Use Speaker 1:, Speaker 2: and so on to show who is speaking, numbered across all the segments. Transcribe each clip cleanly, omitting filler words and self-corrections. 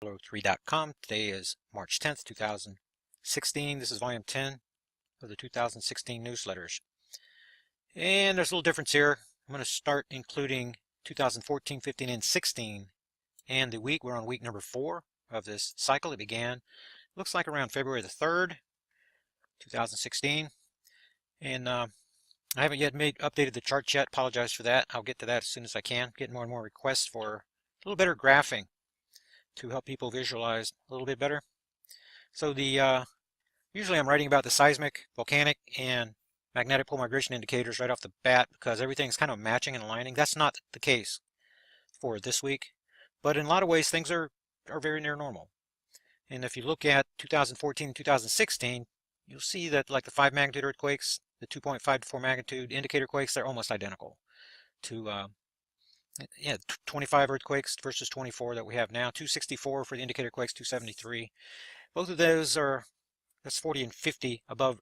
Speaker 1: 3.com. Today is March 10th, 2016. This is volume 10 of the 2016 newsletters. And there's a little difference here. I'm going to start including 2014, 15, and 16. And the week, we're on week number 4 of this cycle. It began, looks like around February the 3rd, 2016. And I haven't yet updated the chart yet. Apologize for that. I'll get to that as soon as I can. Getting more and more requests for a little better graphing to help people visualize a little bit better. So usually I'm writing about the seismic, volcanic, and magnetic pole migration indicators right off the bat because everything's kind of matching and aligning. That's not the case for this week, but in a lot of ways things are very near normal. And if you look at 2014 and 2016, you'll see that like the 5 magnitude earthquakes, the 2.5 to 4 magnitude indicator quakes, they're almost identical to 25 earthquakes versus 24 that we have now. 264 for the indicator quakes, 273. Both of those that's 40 and 50 above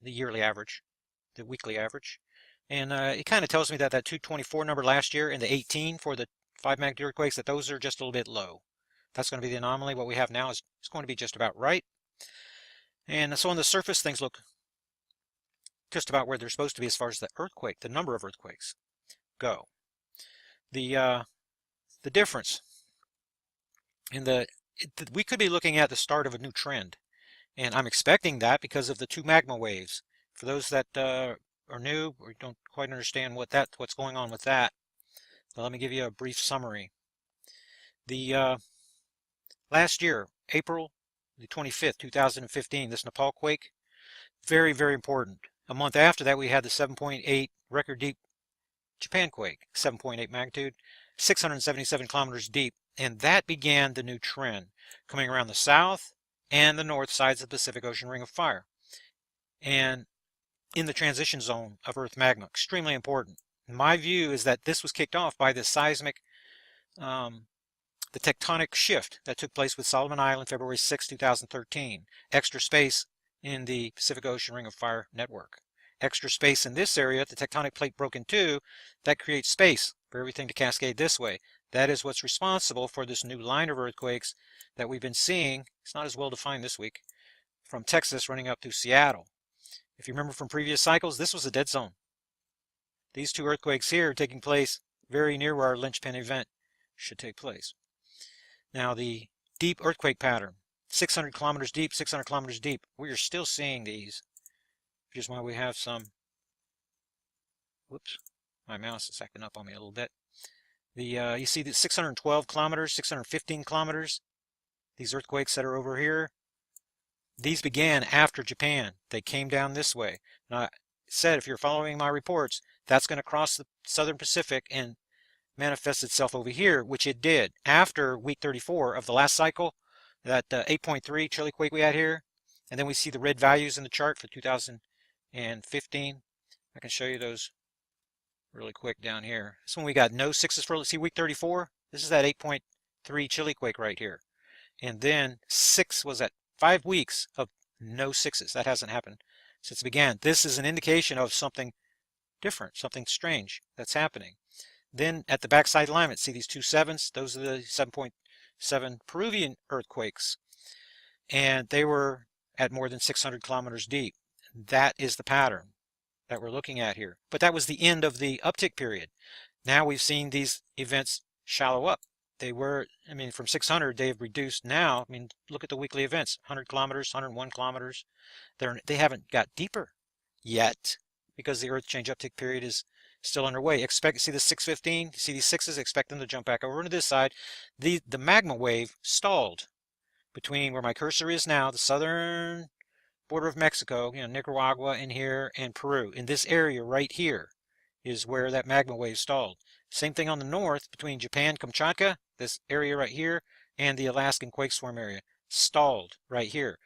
Speaker 1: the yearly average, the weekly average. And it kind of tells me that 224 number last year and the 18 for the 5 magnitude earthquakes, that those are just a little bit low. That's going to be the anomaly. What we have now is going to be just about right. And so on the surface, things look just about where they're supposed to be as far as the earthquake, the number of earthquakes go. The difference in we could be looking at the start of a new trend, and I'm expecting that because of the 2 magma waves. For those that are new or don't quite understand what's going on with that, well, let me give you a brief summary. The last year, April the 25th, 2015, this Nepal quake, very, very important. A month after that, we had the 7.8 record deep Japan quake, 7.8 magnitude, 677 kilometers deep, and that began the new trend coming around the south and the north sides of the Pacific Ocean Ring of Fire, and in the transition zone of Earth magma. Extremely important. My view is that this was kicked off by the seismic, the tectonic shift that took place with Solomon Island February 6, 2013. Extra space in the Pacific Ocean Ring of Fire network. Extra space in this area, the tectonic plate broke in two, that creates space for everything to cascade this way. That is what's responsible for this new line of earthquakes that we've been seeing. It's not as well defined this week, from Texas running up to Seattle. If you remember from previous cycles, this was a dead zone. These 2 earthquakes here are taking place very near where our linchpin event should take place. Now the deep earthquake pattern, 600 kilometers deep, 600 kilometers deep. We are still seeing these. Which is why we have some, whoops, my mouse is acting up on me a little bit. You see the 612 kilometers, 615 kilometers, these earthquakes that are over here, these began after Japan. They came down this way. Now, I said if you're following my reports, that's going to cross the southern Pacific and manifest itself over here, which it did after week 34 of the last cycle, that 8.3 chilly quake we had here. And then we see the red values in the chart for 2015. I can show you those really quick down here. This one we got no 6s for, let's see, week 34. This is that 8.3 chilly quake right here. And then 6 was at 5 weeks of no 6s. That hasn't happened since it began. This is an indication of something different, something strange that's happening. Then at the backside alignment, see these 2 7s? Those are the 7.7 Peruvian earthquakes. And they were at more than 600 kilometers deep. That is the pattern that we're looking at here. But that was the end of the uptick period. Now we've seen these events shallow up. They were, I mean, from 600, they've reduced now. I mean, look at the weekly events, 100 kilometers, 101 kilometers. They haven't got deeper yet because the Earth change uptick period is still underway. See the 615, see these 6s, expect them to jump back over to this side. The magma wave stalled between where my cursor is now, the southern border of Mexico, Nicaragua in here, and Peru. In this area right here is where that magma wave stalled. Same thing on the north between Japan, Kamchatka, this area right here, and the Alaskan quake swarm area. Stalled right here.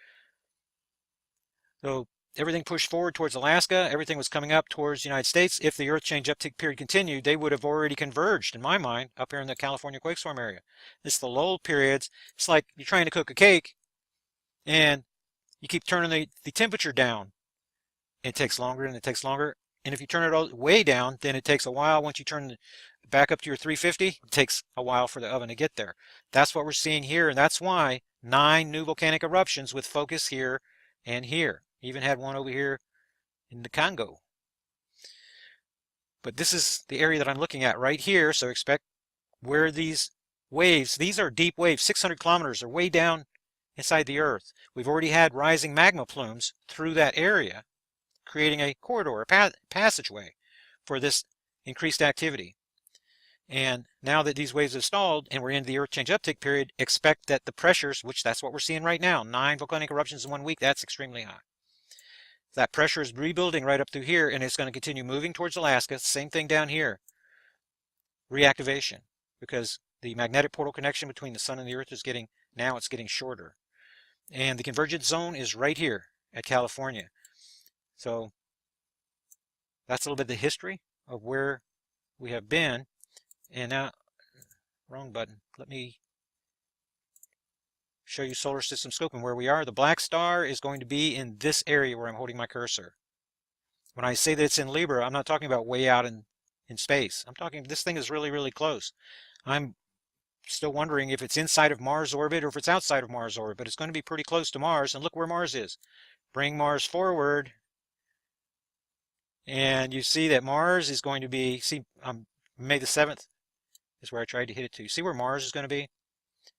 Speaker 1: So everything pushed forward towards Alaska. Everything was coming up towards the United States. If the Earth change uptick period continued, they would have already converged, in my mind, up here in the California quake swarm area. It's the lull periods. It's like you're trying to cook a cake, and you keep turning the temperature down. It takes longer and it takes longer. And if you turn it all way down, then it takes a while. Once you turn back up to your 350, it takes a while for the oven to get there. That's what we're seeing here, and that's why 9 new volcanic eruptions with focus here and here. Even had one over here in the Congo. But this is the area that I'm looking at right here, so expect where these waves, these are deep waves, 600 kilometers, are way down inside the Earth. We've already had rising magma plumes through that area, creating a corridor, a passageway for this increased activity. And now that these waves have stalled and we're into the Earth change uptick period, expect that the pressures, which that's what we're seeing right now, 9 volcanic eruptions in 1 week, that's extremely high. That pressure is rebuilding right up through here, and it's going to continue moving towards Alaska. Same thing down here. Reactivation, because the magnetic portal connection between the sun and the Earth is getting shorter. And the convergence zone is right here at California. So that's a little bit of the history of where we have been. And now, wrong button. Let me show you solar system scope and where we are. The black star is going to be in this area where I'm holding my cursor. When I say that it's in Libra, I'm not talking about way out in space. I'm talking, this thing is really, really close. I'm still wondering if it's inside of Mars orbit or if it's outside of Mars orbit, but it's going to be pretty close to Mars. And look where Mars is. Bring Mars forward. And you see that Mars is going to be, see, May the 7th is where I tried to hit it to. See where Mars is going to be?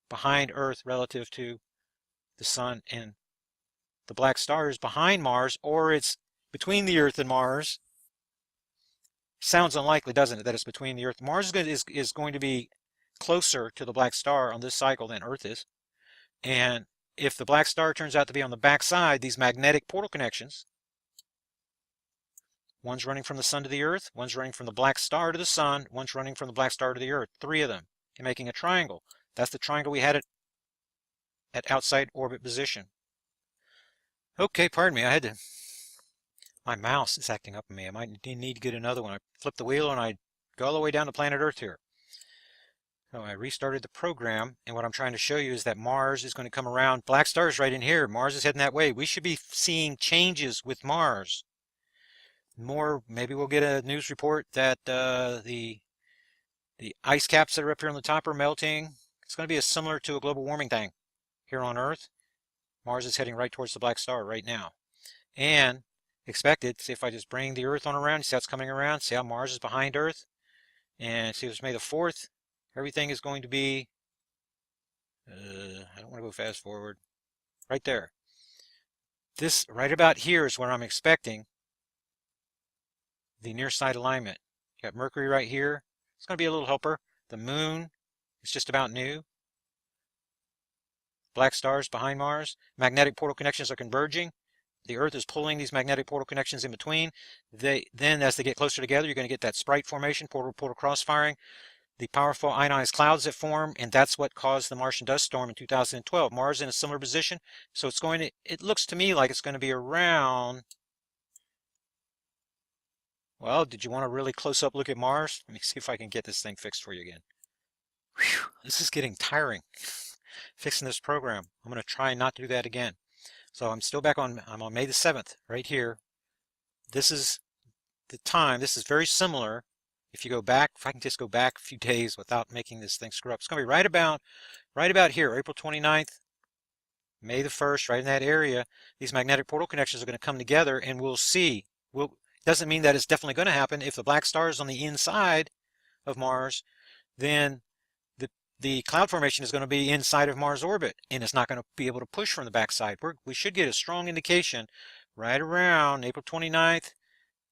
Speaker 1: Behind Earth relative to the sun, and the black star is behind Mars, or it's between the Earth and Mars. Sounds unlikely, doesn't it, that it's between the Earth. Mars is going to be closer to the black star on this cycle than Earth is. And if the black star turns out to be on the back side, these magnetic portal connections, one's running from the sun to the Earth, one's running from the black star to the sun, one's running from the black star to the Earth. 3 of them, and making a triangle. That's the triangle we had at outside orbit position. Okay, pardon me, my mouse is acting up on me. I might need to get another one. I flip the wheel and I go all the way down to planet Earth here. So I restarted the program, and what I'm trying to show you is that Mars is going to come around. Black star is right in here. Mars is heading that way. We should be seeing changes with Mars. Maybe we'll get a news report that the ice caps that are up here on the top are melting. It's going to be similar to a global warming thing here on Earth. Mars is heading right towards the black star right now. And expect it, see if I just bring the Earth on around, you see how it's coming around, see how Mars is behind Earth, and see if it's May the 4th, everything is going to be, I don't want to go fast forward, right there. This, right about here is where I'm expecting the near side alignment. You got Mercury right here, it's going to be a little helper. The moon is just about new. Black stars behind Mars. Magnetic portal connections are converging. The Earth is pulling these magnetic portal connections in between. Then as they get closer together, you're going to get that sprite formation, portal cross-firing, the powerful ionized clouds that form, and that's what caused the Martian dust storm in 2012. Mars in a similar position, so it looks to me like it's going to be around, well, did you want a really close-up look at Mars? Let me see if I can get this thing fixed for you again. Whew, this is getting tiring, fixing this program. I'm going to try not to do that again. So I'm still back on, I'm on May the 7th, right here. This is the time, this is very similar. If you go back, if I can just go back a few days without making this thing screw up, it's going to be right about here, April 29th, May the 1st, right in that area. These magnetic portal connections are going to come together, and we'll see. Doesn't mean that it's definitely going to happen. If the black star is on the inside of Mars, then the cloud formation is going to be inside of Mars orbit, and it's not going to be able to push from the backside. We should get a strong indication right around April 29th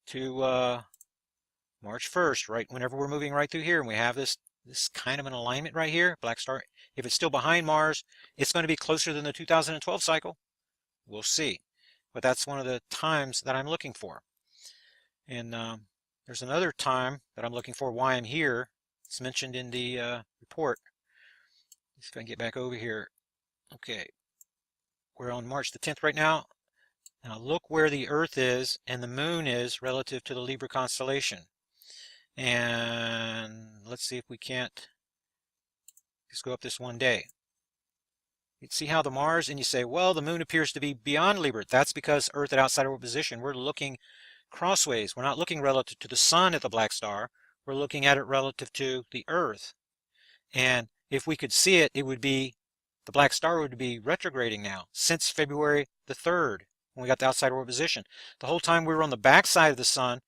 Speaker 1: to March 1st, right whenever we're moving right through here, and we have this kind of an alignment right here. Black star, if it's still behind Mars, it's going to be closer than the 2012 cycle. We'll see. But that's one of the times that I'm looking for. And there's another time that I'm looking for why I'm here. It's mentioned in the report. Let's see if I can get back over here. Okay, we're on March the 10th right now. Now look where the Earth is and the Moon is relative to the Libra constellation. And let's see if we can't just go up this one day. You see how the Mars, and you say, well, the Moon appears to be beyond Libra. That's because Earth at outside orbit position. We're looking crossways. We're not looking relative to the Sun at the black star. we're looking at it relative to the Earth. And if we could see it, it would be, the black star would be retrograding now since February the 3rd, when we got the outside orbit position. The whole time we were on the back side of the sun,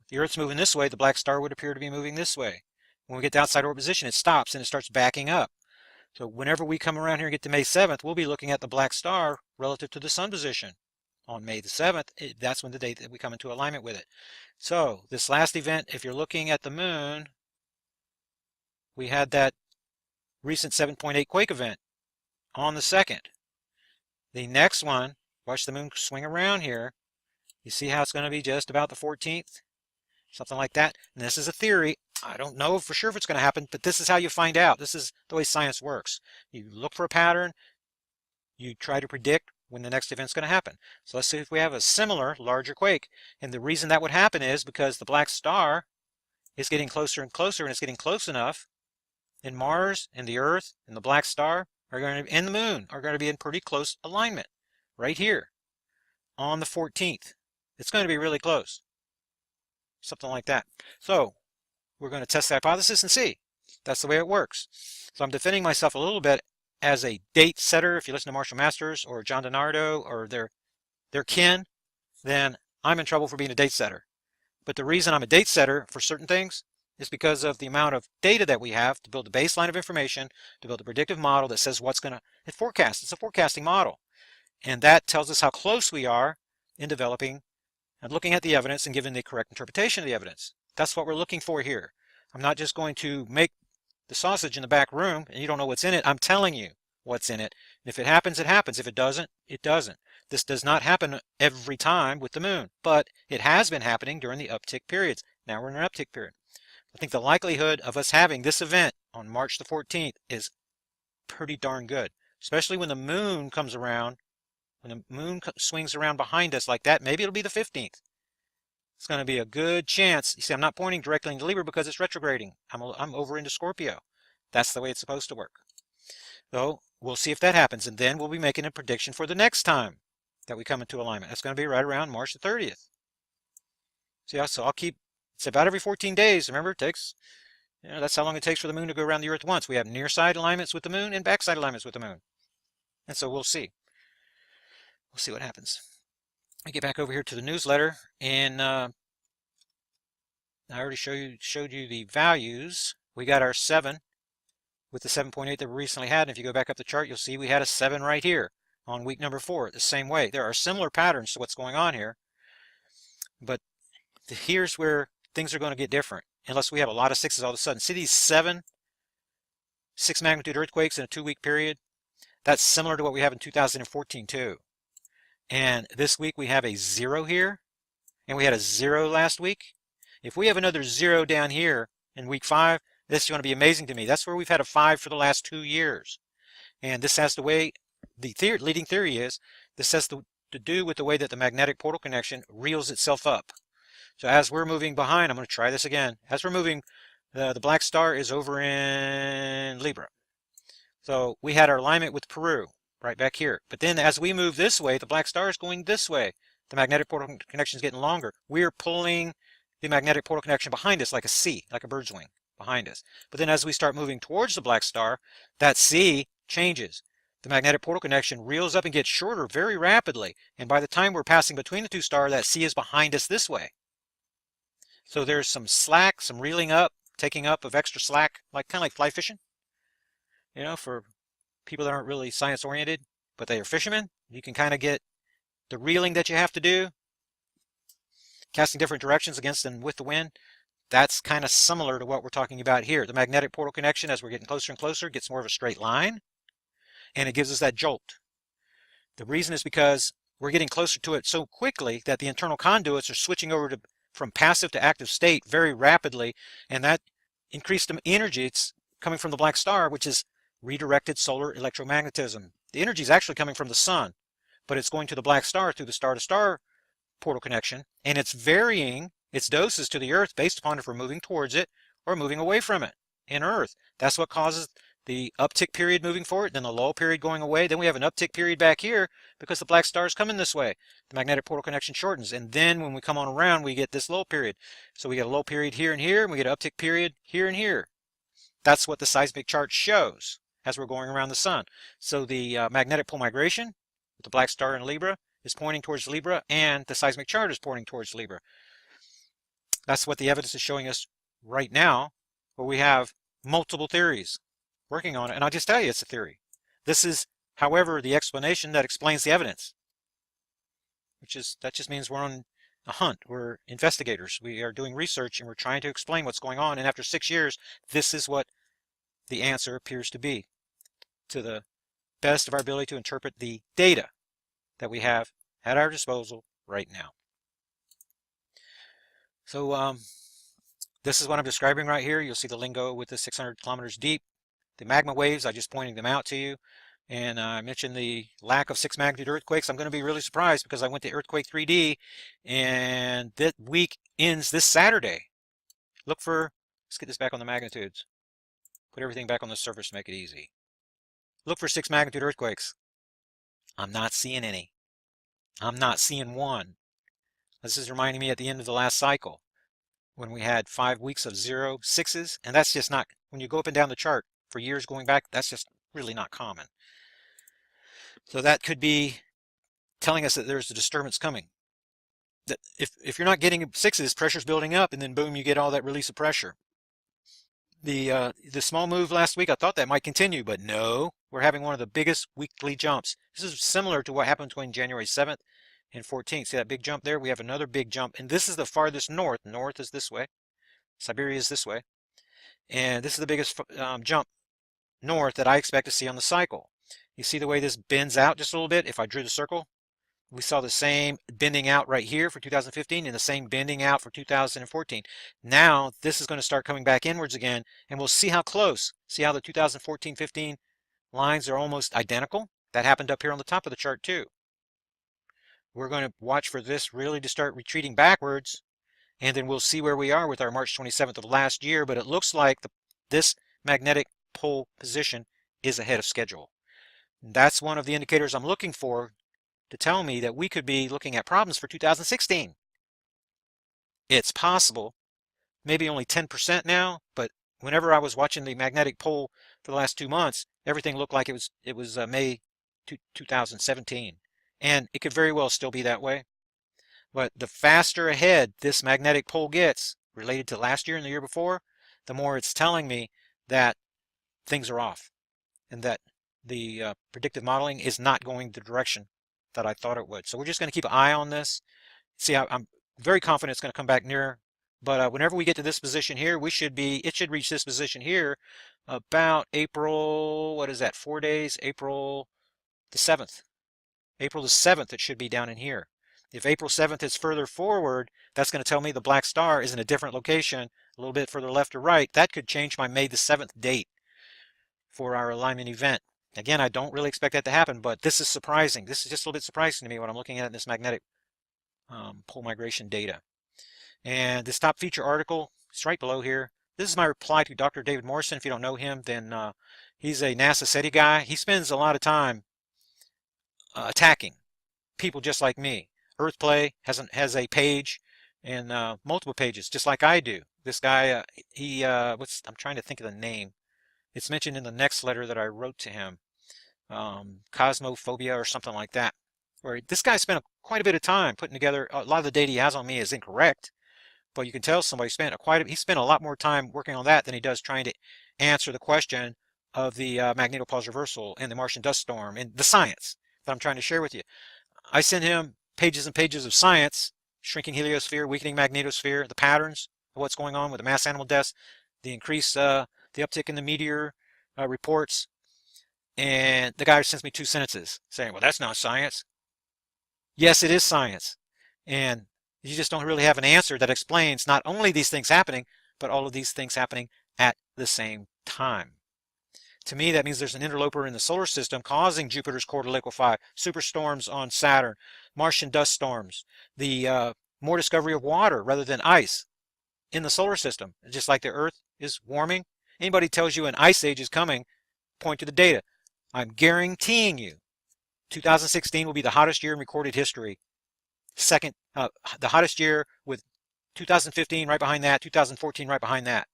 Speaker 1: the Earth's moving this way, the black star would appear to be moving this way. When we get the outside orbit position, it stops and it starts backing up. So whenever we come around here and get to May 7th, we'll be looking at the black star relative to the sun position. On May the 7th, that's when the date that we come into alignment with it. So this last event, if you're looking at the moon, we had that recent 7.8 quake event on the 2nd. The next one, watch the moon swing around here. You see how it's going to be just about the 14th? Something like that. And this is a theory. I don't know for sure if it's going to happen, but this is how you find out. This is the way science works. You look for a pattern. You try to predict when the next event's going to happen. So let's see if we have a similar larger quake. And the reason that would happen is because the black star is getting closer and closer, and it's getting close enough. And Mars and the Earth and the black star are going to, and the moon are going to be in pretty close alignment right here on the 14th. It's going to be really close. Something like that. So we're going to test the hypothesis and see. That's the way it works. So I'm defending myself a little bit as a date setter. If you listen to Marshall Masters or John DiNardo or their kin, then I'm in trouble for being a date setter. But the reason I'm a date setter for certain things is because of the amount of data that we have to build a baseline of information, to build a predictive model that says what's going to, it forecasts. It's a forecasting model. And that tells us how close we are in developing and looking at the evidence and giving the correct interpretation of the evidence. That's what we're looking for here. I'm not just going to make the sausage in the back room and you don't know what's in it. I'm telling you what's in it. And if it happens, it happens. If it doesn't, it doesn't. This does not happen every time with the moon, but it has been happening during the uptick periods. Now we're in an uptick period. I think the likelihood of us having this event on March the 14th is pretty darn good, especially when the moon comes around. When the moon swings around behind us like that, maybe it'll be the 15th. It's going to be a good chance. You see, I'm not pointing directly into Libra because it's retrograding. I'm over into Scorpio. That's the way it's supposed to work. So we'll see if that happens, and then we'll be making a prediction for the next time that we come into alignment. That's going to be right around March the 30th. See, so I'll keep, it's about every 14 days. Remember, it takes, that's how long it takes for the moon to go around the Earth once. We have near side alignments with the moon and backside alignments with the moon. And so we'll see. We'll see what happens. I get back over here to the newsletter, and I already showed you the values. We got our 7 with the 7.8 that we recently had. And if you go back up the chart, you'll see we had a 7 right here on week number 4 the same way. There are similar patterns to what's going on here, but here's where things are going to get different unless we have a lot of 6s all of a sudden. See these 6 magnitude earthquakes in a 2-week period? That's similar to what we have in 2014 too. And this week we have a 0 here, and we had a 0 last week. If we have another 0 down here in week 5, this is going to be amazing to me. That's where we've had a 5 for the last 2 years. And this has the way, the leading theory is, this has to do with the way that the magnetic portal connection reels itself up. So as we're moving behind, I'm going to try this again. As we're moving, the black star is over in Libra. So we had our alignment with Peru right back here. But then as we move this way, the black star is going this way. The magnetic portal connection is getting longer. We're pulling the magnetic portal connection behind us like a C, like a bird's wing behind us. But then as we start moving towards the black star, that C changes. The magnetic portal connection reels up and gets shorter very rapidly. And by the time we're passing between the two stars, that C is behind us this way. So there's some slack, some reeling up, taking up of extra slack, like kind of like fly fishing. For people that aren't really science oriented, but they are fishermen, you can kind of get the reeling that you have to do, casting different directions against and with the wind. That's kind of similar to what we're talking about here. The magnetic portal connection, as we're getting closer and closer, gets more of a straight line, and it gives us that jolt. The reason is because we're getting closer to it so quickly that the internal conduits are switching over from passive to active state very rapidly, and that increased energy, it's coming from the black star, which is redirected solar electromagnetism. The energy is actually coming from the sun, but it's going to the black star through the star-to-star portal connection, and it's varying its doses to the Earth based upon if we're moving towards it or moving away from it in Earth. That's what causes the uptick period moving forward, then the lull period going away. Then we have an uptick period back here because the black star is coming this way. The magnetic polar connection shortens. And then when we come on around, we get this lull period. So we get a lull period here and here, and we get an uptick period here and here. That's what the seismic chart shows as we're going around the sun. So the magnetic pole migration with the black star in Libra is pointing towards Libra, and the seismic chart is pointing towards Libra. That's what the evidence is showing us right now, where we have multiple theories working on it. And I'll just tell you, it's a theory. This is, however, the explanation that explains the evidence, that just means we're on a hunt. We're investigators. We are doing research, and we're trying to explain what's going on. And after 6 years, this is what the answer appears to be, to the best of our ability to interpret the data that we have at our disposal right now. So this is what I'm describing right here. You'll see the lingo with the 600 kilometers deep. The magma waves, I just pointed them out to you. And I mentioned the lack of 6 magnitude earthquakes. I'm going to be really surprised because I went to Earthquake 3D, and that week ends this Saturday. Look for, let's get this back on the magnitudes. Put everything back on the surface to make it easy. Look for 6 magnitude earthquakes. I'm not seeing any. I'm not seeing one. This is reminding me at the end of the last cycle when we had 5 weeks of 0, 6s, and that's just not, when you go up and down the chart for years going back, that's just really not common. So that could be telling us that there's a disturbance coming. That if you're not getting 6s, pressure's building up, and then boom, you get all that release of pressure. The small move last week, I thought that might continue, but no, we're having one of the biggest weekly jumps. This is similar to what happened between January 7th and 14th. See that big jump there? We have another big jump, and this is the farthest north. North is this way. Siberia is this way. And this is the biggest jump north that I expect to see on the cycle. You see the way this bends out just a little bit? If I drew the circle, we saw the same bending out right here for 2015 and the same bending out for 2014. Now this is going to start coming back inwards again, and we'll see how close. See how the 2014-15 lines are almost identical? That happened up here on the top of the chart too. We're going to watch for this really to start retreating backwards, and then we'll see where we are with our March 27th of last year, but it looks like this magnetic pole position is ahead of schedule. And that's one of the indicators I'm looking for to tell me that we could be looking at problems for 2016. It's possible, maybe only 10% now, but whenever I was watching the magnetic pole for the last 2 months, everything looked like it was May 2017. And it could very well still be that way. But the faster ahead this magnetic pole gets related to last year and the year before, the more it's telling me that things are off and that the predictive modeling is not going the direction that I thought it would. So we're just going to keep an eye on this. See, I'm very confident it's going to come back nearer. But whenever we get to this position here, it should reach this position here about April, what is that, 4 days? April the 7th. April the 7th, it should be down in here. If April 7th is further forward, that's going to tell me the black star is in a different location, a little bit further left or right. That could change my May the 7th date for our alignment event. Again, I don't really expect that to happen, but this is surprising. This is just a little bit surprising to me when I'm looking at this magnetic pole migration data. And this top feature article, it's right below here. This is my reply to Dr. David Morrison. If you don't know him, then he's a NASA SETI guy. He spends a lot of time attacking people just like me. Earthplay has a page and multiple pages, just like I do. This guy, I'm trying to think of the name. It's mentioned in the next letter that I wrote to him, Cosmophobia or something like that. Where this guy spent quite a bit of time putting together. A lot of the data he has on me is incorrect, but you can tell somebody he spent a lot more time working on that than he does trying to answer the question of the magnetopause reversal and the Martian dust storm and the science that I'm trying to share with you. I sent him pages and pages of science, shrinking heliosphere, weakening magnetosphere, the patterns of what's going on with the mass animal deaths, the increase, the uptick in the meteor reports, and the guy sends me 2 sentences saying, well, that's not science. Yes, it is science. And you just don't really have an answer that explains not only these things happening, but all of these things happening at the same time. To me, that means there's an interloper in the solar system causing Jupiter's core to liquefy, superstorms on Saturn, Martian dust storms, the more discovery of water rather than ice in the solar system. Just like the Earth is warming. Anybody tells you an ice age is coming, point to the data. I'm guaranteeing you 2016 will be the hottest year in recorded history. Second, the hottest year, with 2015 right behind that, 2014 right behind that.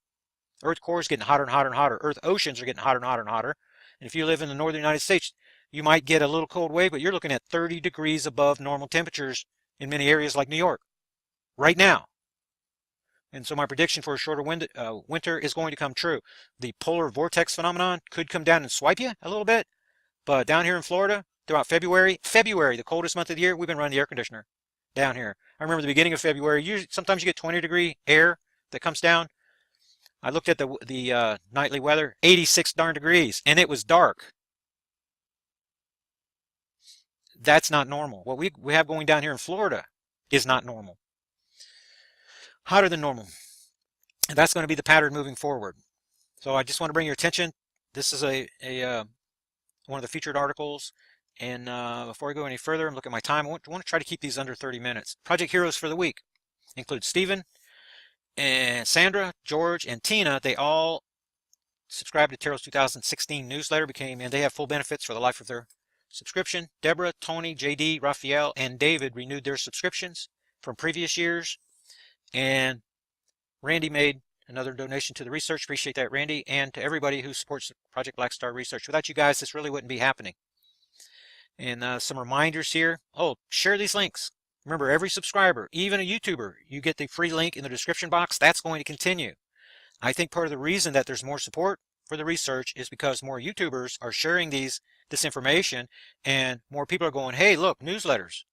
Speaker 1: Earth core is getting hotter and hotter and hotter. Earth oceans are getting hotter and hotter and hotter. And if you live in the northern United States, you might get a little cold wave, but you're looking at 30 degrees above normal temperatures in many areas like New York right now. And so my prediction for a shorter winter is going to come true. The polar vortex phenomenon could come down and swipe you a little bit, but down here in Florida, throughout February, the coldest month of the year, we've been running the air conditioner down here. I remember the beginning of February, sometimes you get 20 degree air that comes down. I looked at the nightly weather, 86 darn degrees, and it was dark. That's not normal. What we have going down here in Florida is not normal. Hotter than normal. And that's going to be the pattern moving forward. So I just want to bring your attention. This is one of the featured articles. And before I go any further and look at my time, I want to try to keep these under 30 minutes. Project Heroes for the week include Stephen and Sandra, George, and Tina. They all subscribed to Terrell's 2016 newsletter, and they have full benefits for the life of their subscription. Deborah, Tony, JD, Raphael, and David renewed their subscriptions from previous years. And Randy made another donation to the research. Appreciate that, Randy. And to everybody who supports Project Black Star Research. Without you guys, this really wouldn't be happening. And some reminders here. Oh, share these links. Remember, every subscriber, even a YouTuber, you get the free link in the description box. That's going to continue. I think part of the reason that there's more support for the research is because more YouTubers are sharing this information, and more people are going, hey, look, newsletters.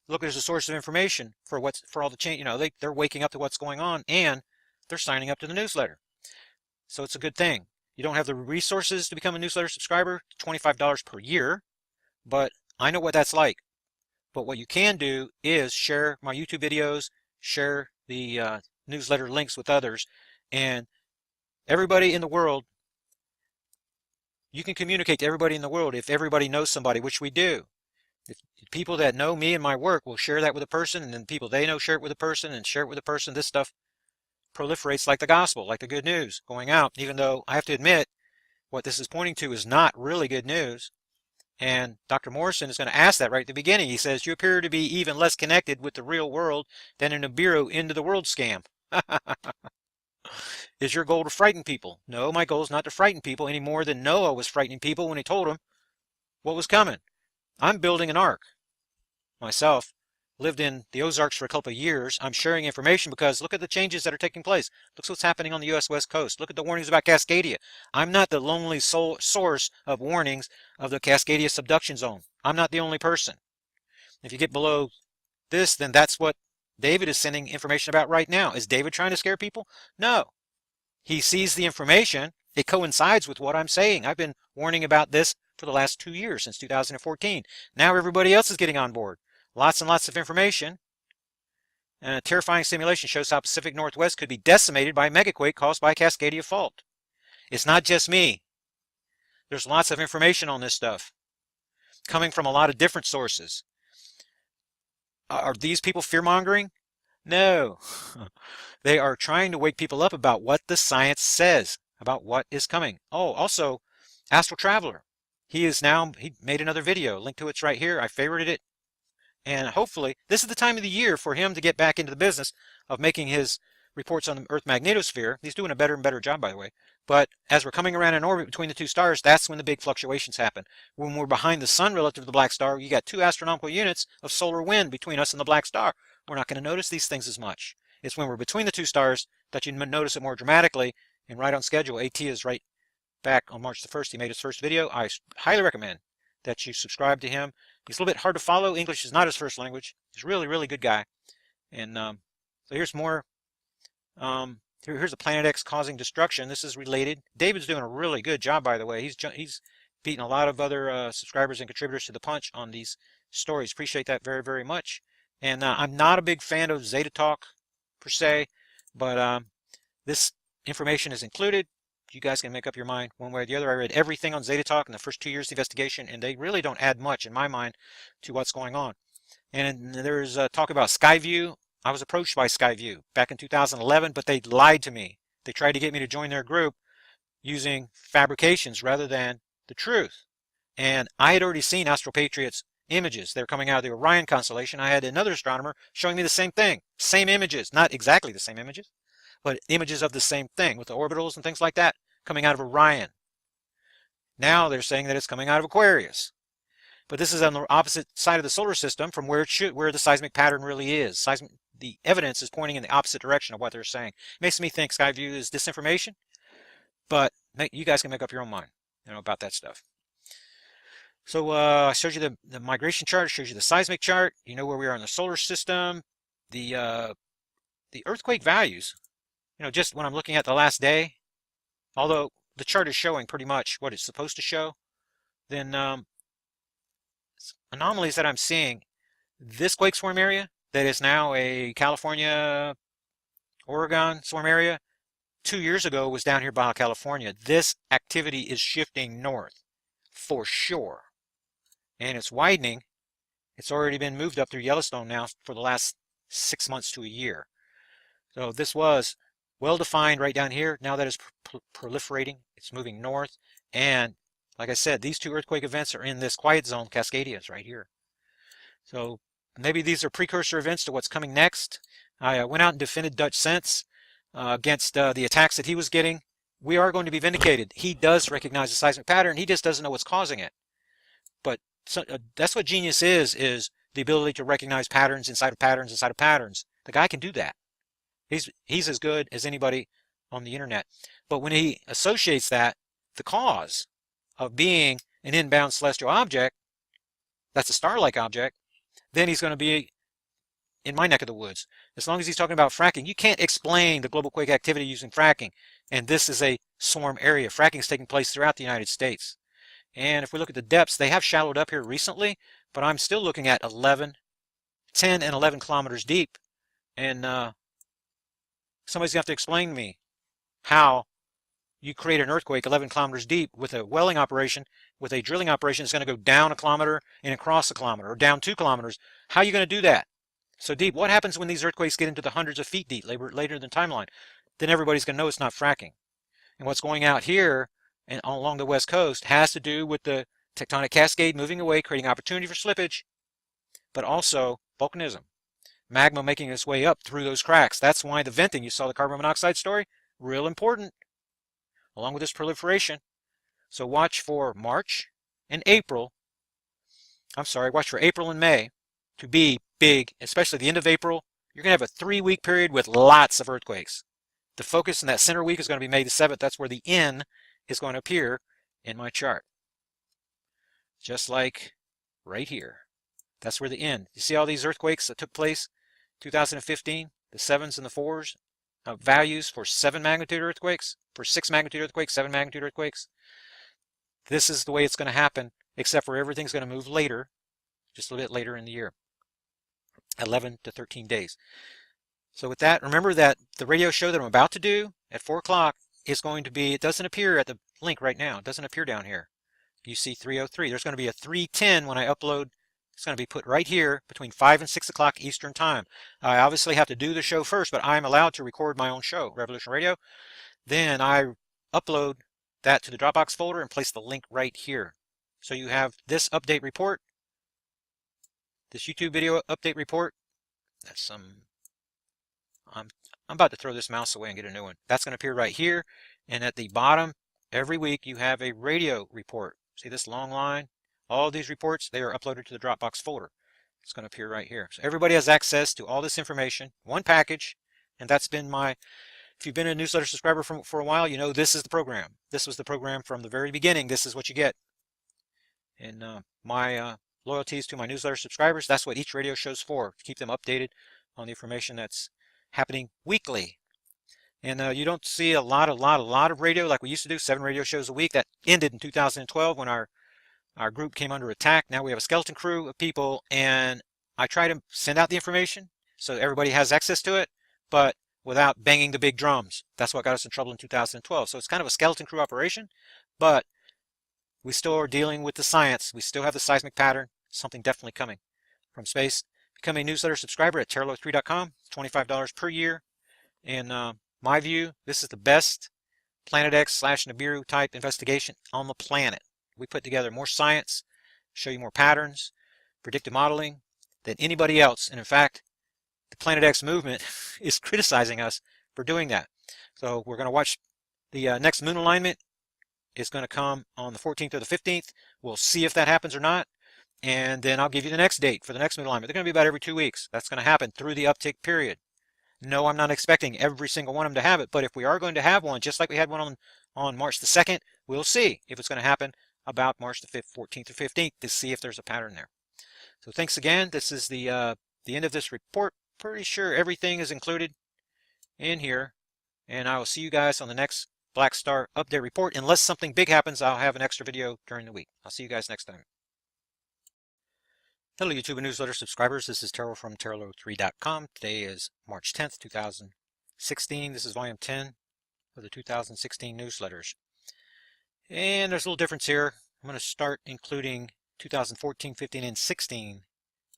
Speaker 1: Look, there's a source of information for all the change. They're waking up to what's going on, and they're signing up to the newsletter. So it's a good thing. You don't have the resources to become a newsletter subscriber, $25 per year, but I know what that's like. But what you can do is share my YouTube videos, share the newsletter links with others, and everybody in the world, you can communicate to everybody in the world if everybody knows somebody, which we do. If people that know me and my work will share that with a person, and then people they know share it with a person, and share it with a person, this stuff proliferates like the gospel, like the good news going out, even though I have to admit what this is pointing to is not really good news. And Dr. Morrison is going to ask that right at the beginning. He says, you appear to be even less connected with the real world than a Nibiru into the world scam. Is your goal to frighten people? No, my goal is not to frighten people any more than Noah was frightening people when he told them what was coming. I'm building an ark myself. Lived in the Ozarks for a couple of years. I'm sharing information because look at the changes that are taking place. Look what's happening on the U.S. West Coast. Look at the warnings about Cascadia. I'm not the lonely source of warnings of the Cascadia subduction zone. I'm not the only person. If you get below this, then that's what David is sending information about right now. Is David trying to scare people? No. He sees the information. It coincides with what I'm saying. I've been warning about this for the last 2 years, since 2014. Now everybody else is getting on board. Lots and lots of information. And a terrifying simulation shows how Pacific Northwest could be decimated by a megaquake caused by a Cascadia fault. It's not just me. There's lots of information on this stuff coming from a lot of different sources. Are these people fear-mongering? No. They are trying to wake people up about what the science says about what is coming. Oh, also, Astral Traveler. He made another video. Link to it's right here. I favorited it. And hopefully, this is the time of the year for him to get back into the business of making his reports on the Earth magnetosphere. He's doing a better and better job, by the way. But as we're coming around in orbit between the two stars, that's when the big fluctuations happen. When we're behind the sun relative to the black star, you got 2 astronomical units of solar wind between us and the black star. We're not going to notice these things as much. It's when we're between the two stars that you notice it more dramatically. And right on schedule, AT is right back on March the 1st. He made his first video. I highly recommend that you subscribe to him. He's a little bit hard to follow. English is not his first language. He's a really, really good guy. And so here's more. Here's a Planet X causing destruction. This is related. David's doing a really good job, by the way. He's beaten a lot of other subscribers and contributors to the punch on these stories. Appreciate that very, very much. And I'm not a big fan of Zeta Talk per se, but this information is included. You guys can make up your mind one way or the other. I read everything on Zeta Talk in the first 2 years of the investigation, and they really don't add much in my mind to what's going on. And there's talk about Skyview. I was approached by Skyview back in 2011, but they lied to me. They tried to get me to join their group using fabrications rather than the truth. And I had already seen Astro Patriot's images. They're coming out of the Orion constellation. I had another astronomer showing me the same thing, same images, not exactly the same images, but images of the same thing with the orbitals and things like that coming out of Orion. Now they're saying that it's coming out of Aquarius. But this is on the opposite side of the solar system from where where the seismic pattern really is. The evidence is pointing in the opposite direction of what they're saying. Makes me think Skyview is disinformation, but you guys can make up your own mind, about that stuff. So I showed you the migration chart, shows you the seismic chart. You know where we are in the solar system. The earthquake values, just when I'm looking at the last day, although the chart is showing pretty much what it's supposed to show, then anomalies that I'm seeing, this quake swarm area that is now a California, Oregon swarm area, 2 years ago was down here by California. This activity is shifting north for sure. And it's widening. It's already been moved up through Yellowstone now for the last 6 months to a year. So this was well defined right down here. Now that it's proliferating, it's moving north. And like I said, these two earthquake events are in this quiet zone, Cascadias, right here. So maybe these are precursor events to what's coming next. I went out and defended Dutch Sense against the attacks that he was getting. We are going to be vindicated. He does recognize the seismic pattern. He just doesn't know what's causing it. But that's what genius is the ability to recognize patterns inside of patterns inside of patterns. The guy can do that. He's as good as anybody on the internet. But when he associates that, the cause of being an inbound celestial object, that's a star-like object, then he's going to be in my neck of the woods. As long as he's talking about fracking, you can't explain the global quake activity using fracking. And this is a swarm area. Fracking is taking place throughout the United States. And if we look at the depths, they have shallowed up here recently, but I'm still looking at 10 and 11 kilometers deep. And somebody's going to have to explain to me how you create an earthquake 11 kilometers deep with a welling operation, with a drilling operation that's going to go down a kilometer and across a kilometer, or down 2 kilometers. How are you going to do that so deep? What happens when these earthquakes get into the hundreds of feet deep, later than timeline? Then everybody's going to know it's not fracking. And what's going out here and along the west coast has to do with the tectonic cascade moving away, creating opportunity for slippage, but also volcanism. Magma making its way up through those cracks. That's why the venting, you saw the carbon monoxide story, real important, along with this proliferation. So watch for March and April. Watch for April and May to be big, especially the end of April. You're going to have a 3-week period with lots of earthquakes. The focus in that center week is going to be May the 7th. That's where the N is going to appear in my chart. Just like right here. That's where the N. You see all these earthquakes that took place 2015, the 7s and the 4s, values for 7 magnitude earthquakes, for 6 magnitude earthquakes, 7 magnitude earthquakes. This is the way it's going to happen, except for everything's going to move later, just a little bit later in the year, 11 to 13 days. So with that, remember that the radio show that I'm about to do at 4 o'clock is going to be, it doesn't appear at the link right now. It doesn't appear down here. You see 303. There's going to be a 310 when I upload. It's going to be put right here between 5 and 6 o'clock Eastern time. I obviously have to do the show first, but I'm allowed to record my own show, Revolution Radio. Then I upload that to the Dropbox folder and place the link right here. So you have this update report, this YouTube video update report. That's some... I'm about to throw this mouse away and get a new one. That's going to appear right here. And at the bottom, every week you have a radio report. See this long line? All these reports, they are uploaded to the Dropbox folder. It's going to appear right here. So everybody has access to all this information, one package. And that's been my, if you've been a newsletter subscriber for a while, you know this is the program. This was the program from the very beginning. This is what you get. And my loyalties to my newsletter subscribers, that's what each radio show's for, to keep them updated on the information that's happening weekly. And you don't see a lot of radio like we used to do, 7 radio shows a week. That ended in 2012 when our group came under attack. Now we have a skeleton crew of people, and I try to send out the information so everybody has access to it, but without banging the big drums. That's what got us in trouble in 2012. So it's kind of a skeleton crew operation, but we still are dealing with the science. We still have the seismic pattern. Something definitely coming from space. Become a newsletter subscriber at terralog3.com. $25 per year. In my view, this is the best Planet X / Nibiru type investigation on the planet. We put together more science, show you more patterns, predictive modeling than anybody else. And in fact, the Planet X movement is criticizing us for doing that. So we're going to watch the next moon alignment. It's going to come on the 14th or the 15th. We'll see if that happens or not. And then I'll give you the next date for the next moon alignment. They're going to be about every 2 weeks. That's going to happen through the uptick period. No, I'm not expecting every single one of them to have it, but if we are going to have one, just like we had one on March the 2nd, we'll see if it's going to happen about March the 5th, 14th, or 15th to see if there's a pattern there. So thanks again. This is the end of this report. Pretty sure everything is included in here, and I will see you guys on the next Black Star update report. Unless something big happens, I'll have an extra video during the week. I'll see you guys next time. Hello YouTube and newsletter subscribers, this is Terrell from Terrell03.com. Today is March 10th, 2016. This is volume 10 of the 2016 newsletters. And there's a little difference here. I'm going to start including 2014, 15, and 16.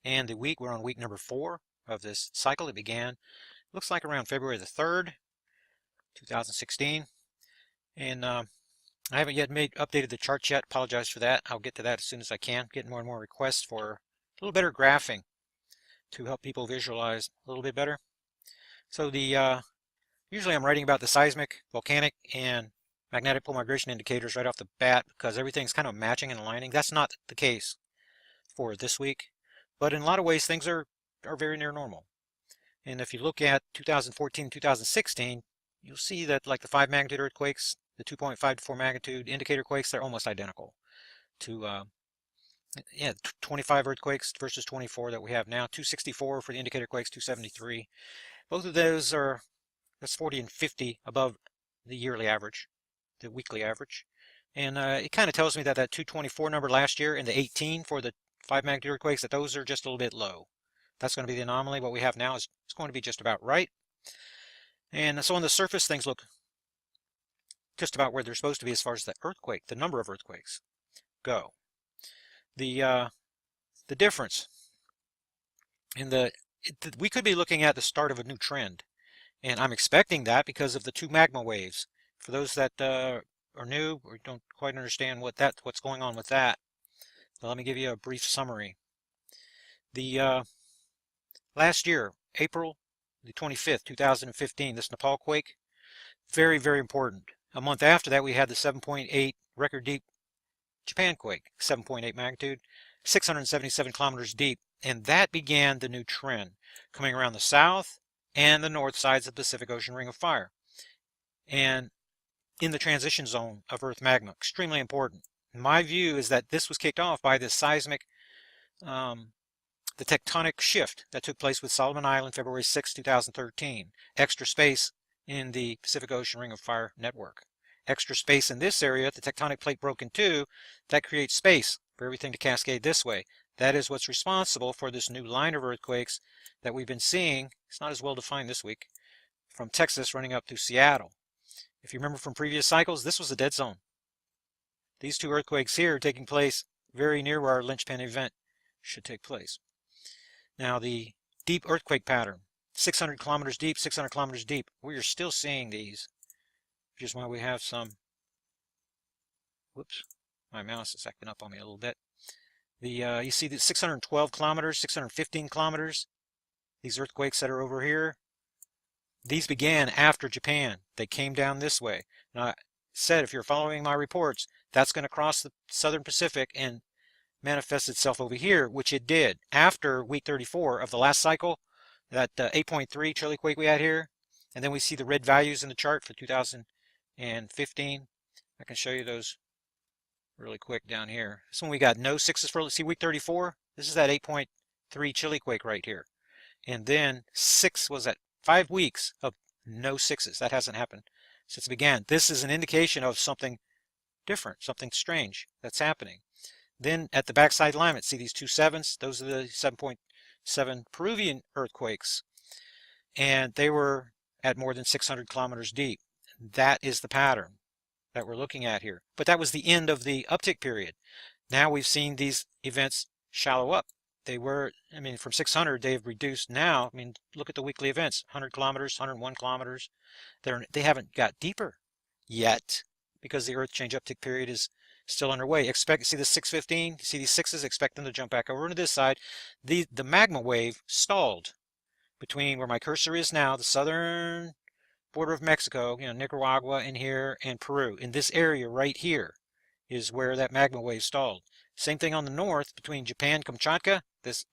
Speaker 1: And the week, we're on week number 4 of this cycle. It began, looks like around February the 3rd, 2016. And I haven't yet updated the charts yet. Apologize for that. I'll get to that as soon as I can. Getting more and more requests for a little better graphing to help people visualize a little bit better. So usually I'm writing about the seismic, volcanic, and magnetic pole migration indicators right off the bat because everything's kind of matching and aligning. That's not the case for this week, but in a lot of ways things are very near normal. And if you look at 2014, 2016, you'll see that like the 5 magnitude earthquakes, the 2.5 to 4 magnitude indicator quakes, they're almost identical to 25 earthquakes versus 24 that we have now. 264 for the indicator quakes, 273. Both of those are, that's 40 and 50 above the yearly average, the weekly average. And it kind of tells me that 224 number last year and the 18 for the 5 magnitude earthquakes, that those are just a little bit low. That's going to be the anomaly. What we have now is it's going to be just about right. And so on the surface, things look just about where they're supposed to be as far as the earthquake, the number of earthquakes go. The difference in we could be looking at the start of a new trend, and I'm expecting that because of the 2 magma waves. For those that are new or don't quite understand what's going on with that, so let me give you a brief summary. The last year, April the 25th, 2015, this Nepal quake, very, very important. A month after that, we had the 7.8 record deep Japan quake, 7.8 magnitude, 677 kilometers deep, and that began the new trend coming around the south and the north sides of the Pacific Ocean Ring of Fire, and in the transition zone of Earth magma. Extremely important. My view is that this was kicked off by this seismic, the tectonic shift that took place with Solomon Island February 6, 2013. Extra space in the Pacific Ocean Ring of Fire network. Extra space in this area, the tectonic plate broke in 2, that creates space for everything to cascade this way. That is what's responsible for this new line of earthquakes that we've been seeing. It's not as well defined this week, from Texas running up to Seattle. If you remember from previous cycles, this was a dead zone. These 2 earthquakes here are taking place very near where our linchpin event should take place. Now the deep earthquake pattern, 600 kilometers deep, 600 kilometers deep. We are still seeing these, which is why we have some, whoops, my mouse is acting up on me a little bit. You see the 612 kilometers, 615 kilometers, these earthquakes that are over here, these began after Japan. They came down this way. Now, I said if you're following my reports, that's going to cross the southern Pacific and manifest itself over here, which it did after week 34 of the last cycle, that 8.3 Chile quake we had here. And then we see the red values in the chart for 2015. I can show you those really quick down here. This one we got no 6s for, let's see, week 34. This is that 8.3 Chile quake right here. And then 6 was at 5 weeks of no 6s. That hasn't happened since it began. This is an indication of something different, something strange that's happening. Then at the backside alignment, see these 2 7s? Those are the 7.7 Peruvian earthquakes. And they were at more than 600 kilometers deep. That is the pattern that we're looking at here. But that was the end of the uptick period. Now we've seen these events shallow up. They were, I mean, from 600, they've reduced now. I mean, look at the weekly events, 100 kilometers, 101 kilometers. They haven't got deeper yet because the Earth change uptick period is still underway. See the 615? See these sixes? Expect them to jump back over into this side. The magma wave stalled between where my cursor is now, the southern border of Mexico, Nicaragua in here, and Peru. In this area right here is where that magma wave stalled. Same thing on the north between Japan, Kamchatka, this